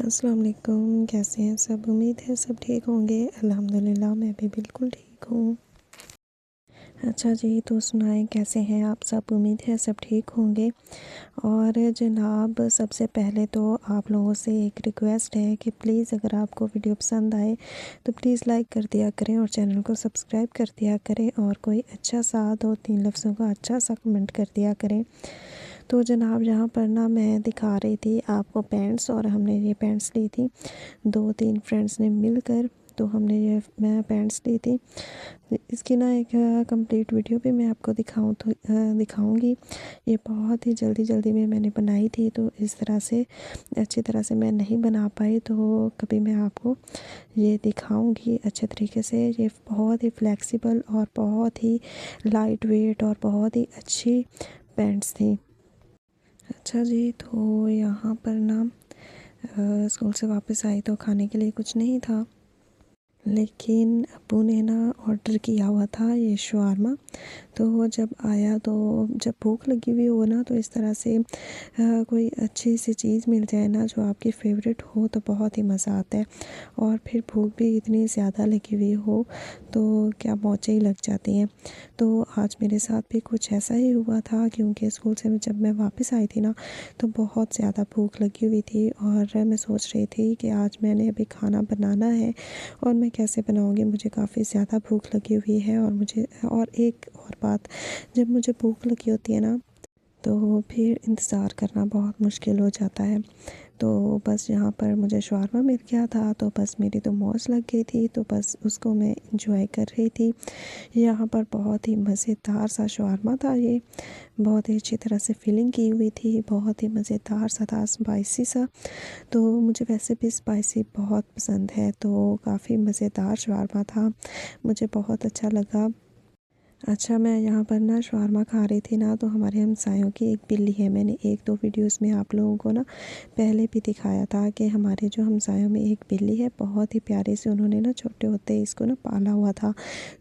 अस्सलाम वालेकुम, कैसे हैं सब? उम्मीद है सब ठीक होंगे। अल्हम्दुलिल्लाह मैं भी बिल्कुल ठीक हूँ। अच्छा जी, तो सुनाएं कैसे हैं आप सब? उम्मीद है सब ठीक होंगे। और जनाब, सबसे पहले तो आप लोगों से एक रिक्वेस्ट है कि प्लीज़ अगर आपको वीडियो पसंद आए तो प्लीज़ लाइक कर दिया करें और चैनल को सब्सक्राइब कर दिया करें और कोई अच्छा सा 2-3 लफ्ज़ों का अच्छा सा कमेंट कर दिया करें। तो जनाब, यहाँ पर ना मैं दिखा रही थी आपको पैंट्स, और हमने ये पैंट्स ली थी 2-3 फ्रेंड्स ने मिलकर। तो हमने ये मैं पैंट्स ली थी। इसकी ना एक कंप्लीट वीडियो भी मैं आपको दिखाऊंगी। ये बहुत ही जल्दी में मैंने बनाई थी, तो इस तरह से अच्छी तरह से मैं नहीं बना पाई, तो कभी मैं आपको ये दिखाऊंगी अच्छे तरीके से। ये बहुत ही फ्लेक्सिबल और बहुत ही लाइट वेट और बहुत ही अच्छी पैंट्स थी। अच्छा जी, तो यहाँ पर ना स्कूल से वापस आई तो खाने के लिए कुछ नहीं था, लेकिन अब्बू ने ना ऑर्डर किया हुआ था ये शवारमा। तो वो जब आया, तो जब भूख लगी हुई हो ना, तो इस तरह से कोई अच्छी सी चीज़ मिल जाए ना जो आपकी फ़ेवरेट हो, तो बहुत ही मज़ा आता है। और फिर भूख भी इतनी ज़्यादा लगी हुई हो तो क्या मौजें ही लग जाती हैं। तो आज मेरे साथ भी कुछ ऐसा ही हुआ था, क्योंकि स्कूल से जब मैं वापस आई थी ना, तो बहुत ज़्यादा भूख लगी हुई थी और मैं सोच रही थी कि आज मैंने अभी खाना बनाना है और मैं कैसे बनाऊँगी। मुझे काफ़ी ज़्यादा भूख लगी हुई है और एक और बात, जब मुझे भूख लगी होती है ना, तो फिर इंतज़ार करना बहुत मुश्किल हो जाता है। तो बस यहाँ पर मुझे शवारमा मिल गया था, तो बस मेरी तो मौज लग गई थी, तो बस उसको मैं इंजॉय कर रही थी। यहाँ पर बहुत ही मज़ेदार सा शवारमा था ये, बहुत ही अच्छी तरह से फिलिंग की हुई थी, बहुत ही मज़ेदार सा था, स्पाइसी सा। तो मुझे वैसे भी स्पाइसी बहुत पसंद है, तो काफ़ी मज़ेदार शवारमा था, मुझे बहुत अच्छा लगा। अच्छा, मैं यहाँ पर ना शवारमा खा रही थी ना, तो हमारे हमसायों की एक बिल्ली है। मैंने 1-2 वीडियोस में आप लोगों को ना पहले भी दिखाया था कि हमारे जो हमसायों में एक बिल्ली है, बहुत ही प्यारे से उन्होंने ना छोटे होते ही इसको ना पाला हुआ था।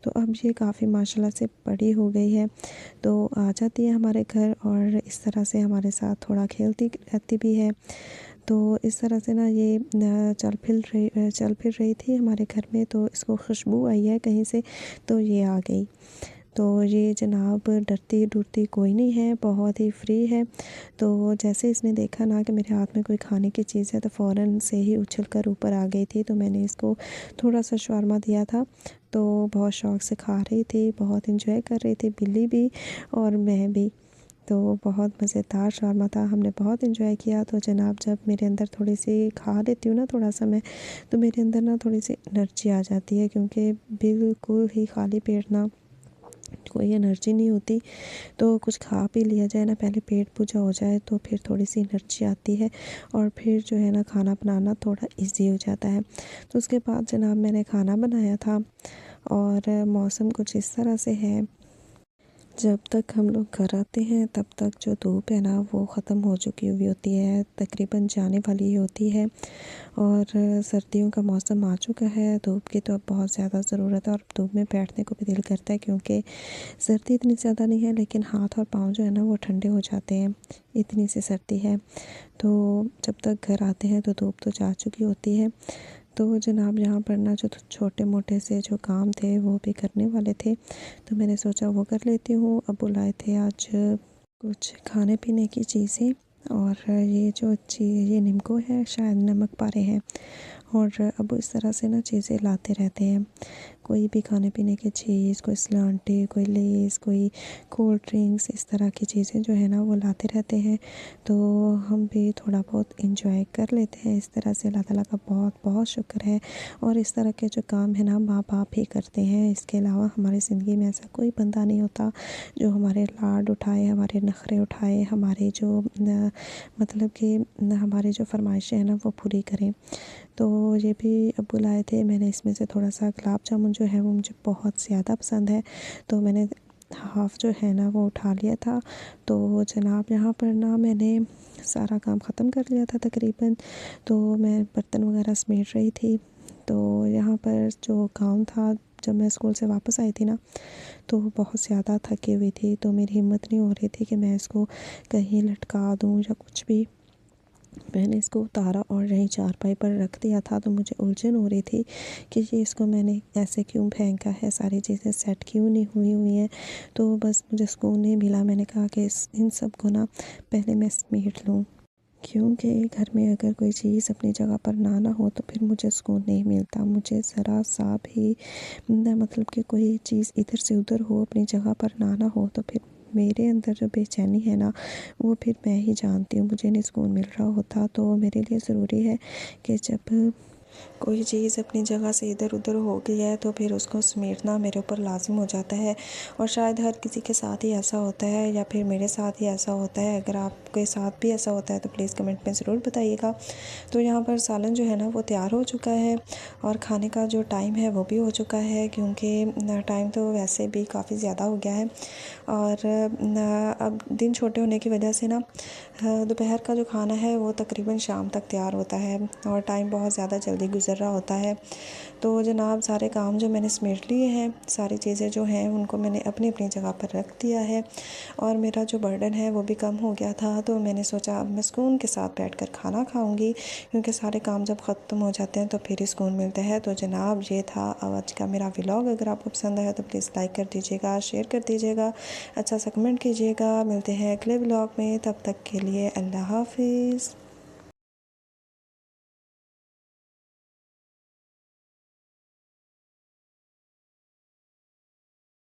तो अब ये काफ़ी माशाल्लाह से बड़ी हो गई है, तो आ जाती है हमारे घर और इस तरह से हमारे साथ थोड़ा खेलती रहती भी है। तो इस तरह से ना ये चल फिर रही थी हमारे घर में, तो इसको खुशबू आई है कहीं से, तो ये आ गई। तो ये जनाब डरती-डुरती कोई नहीं है, बहुत ही फ्री है। तो जैसे इसने देखा ना कि मेरे हाथ में कोई खाने की चीज़ है, तो फ़ौरन से ही उछल कर ऊपर आ गई थी। तो मैंने इसको थोड़ा-सा शवारमा दिया था, तो बहुत शौक़ से खा रही थी, बहुत एंजॉय कर रही थी, बिल्ली भी और मैं भी। तो बहुत मज़ेदार शवारमा था, हमने बहुत एंजॉय किया। तो जनाब, जब मेरे अंदर थोड़ी-सी खा लेती हूँ ना थोड़ा-सा मैं, तो मेरे अंदर ना थोड़ी-सी एनर्जी आ जाती है, क्योंकि बिल्कुल ही खाली पेट ना कोई एनर्जी नहीं होती। तो कुछ खा पी लिया जाए ना, पहले पेट पूजा हो जाए, तो फिर थोड़ी-सी एनर्जी आती है और फिर जो है ना खाना बनाना थोड़ा ईज़ी हो जाता है। तो उसके बाद जनाब मैंने खाना बनाया था और मौसम कुछ इस तरह से है, जब तक हम लोग घर आते हैं तब तक जो धूप है ना वो ख़त्म हो चुकी हुई होती है, तकरीबन जाने वाली ही होती है। और सर्दियों का मौसम आ चुका है, धूप की तो अब बहुत ज़्यादा ज़रूरत है और धूप में बैठने को भी दिल करता है, क्योंकि सर्दी इतनी ज़्यादा नहीं है, लेकिन हाथ और पाँव जो है ना वो ठंडे हो जाते हैं, इतनी सी सर्दी है। तो जब तक घर आते हैं तो धूप तो जा चुकी होती है। तो जनाब, यहाँ पर ना जो छोटे-मोटे से जो काम थे वो भी करने वाले थे, तो मैंने सोचा वो कर लेती हूँ। अब बुलाए थे आज कुछ खाने-पीने की चीज़ें, और ये निम्को है, शायद नमक पारे हैं। और अब इस तरह से ना चीज़ें लाते रहते हैं, कोई भी खाने-पीने की चीज़, कोई स्लांटे, कोई लेज़, कोई कोल्ड ड्रिंक्स, इस तरह की चीज़ें जो है ना वो लाते रहते हैं। तो हम भी थोड़ा बहुत एंजॉय कर लेते हैं इस तरह से। अल्लाह ताला का बहुत-बहुत शुक्र है। और इस तरह के जो काम है ना माँ-बाप ही करते हैं, इसके अलावा हमारी ज़िंदगी में ऐसा कोई बंदा नहीं होता जो हमारे लाड उठाए, हमारे नखरे उठाए, हमारे जो मतलब कि हमारी जो फ़रमाइशें हैं ना वो पूरी करें। तो ये भी अब्बू लाए थे, मैंने इसमें से थोड़ा-सा गुलाब जामुन जो है वो मुझे बहुत ज़्यादा पसंद है, तो मैंने हाफ़ जो है ना वो उठा लिया था। तो जनाब, यहाँ पर ना मैंने सारा काम ख़त्म कर लिया था तकरीबन, तो मैं बर्तन वग़ैरह समेट रही थी। तो यहाँ पर जो काम था, जब मैं स्कूल से वापस आई थी ना, तो बहुत ज़्यादा थकी हुई थी, तो मेरी हिम्मत नहीं हो रही थी कि मैं इसको कहीं लटका दूँ या कुछ भी। मैंने इसको उतारा और यहीं चारपाई पर रख दिया था, तो मुझे उलझन हो रही थी कि ये इसको मैंने ऐसे क्यों फेंका है, सारी चीज़ें सेट क्यों नहीं हुई हैं। तो बस मुझे सुकून नहीं मिला। मैंने कहा कि इन सब को ना पहले मैं समेट लूँ, क्योंकि घर में अगर कोई चीज़ अपनी जगह पर ना हो तो फिर मुझे सुकून नहीं मिलता। मुझे ज़रा सा भी मतलब कि कोई चीज़ इधर से उधर हो, अपनी जगह पर ना हो, तो फिर मेरे अंदर जो बेचैनी है ना, वो फिर मैं ही जानती हूँ, मुझे नहीं सुकून मिल रहा होता। तो मेरे लिए ज़रूरी है कि जब कोई चीज़ अपनी जगह से इधर उधर हो गई है तो फिर उसको समेटना मेरे ऊपर लाजिम हो जाता है। और शायद हर किसी के साथ ही ऐसा होता है, या फिर मेरे साथ ही ऐसा होता है। अगर आपके साथ भी ऐसा होता है तो प्लीज़ कमेंट में ज़रूर बताइएगा। तो यहाँ पर सालन जो है ना वो तैयार हो चुका है, और खाने का जो टाइम है वो भी हो चुका है, क्योंकि टाइम तो वैसे भी काफ़ी ज़्यादा हो गया है। और अब दिन छोटे होने की वजह से ना दोपहर का जो खाना है वो तकरीबन शाम तक तैयार होता है, और टाइम बहुत ज़्यादा जल्दी गुज़र रहा होता है। तो जनाब, सारे काम जो मैंने समेट लिए हैं, सारी चीज़ें जो हैं उनको मैंने अपनी अपनी जगह पर रख दिया है, और मेरा जो बर्डन है वो भी कम हो गया था। तो मैंने सोचा अब मैं सुकून के साथ बैठकर खाना खाऊंगी, क्योंकि सारे काम जब ख़त्म हो जाते हैं तो फिर ही सुकून मिलता है। तो जनाब, ये था आज का मेरा व्लॉग। अगर आपको पसंद आया तो प्लीज़ लाइक कर दीजिएगा, शेयर कर दीजिएगा, अच्छा सा कमेंट कीजिएगा। मिलते हैं अगले व्लॉग में, तब तक के लिए अल्लाह हाफिज़।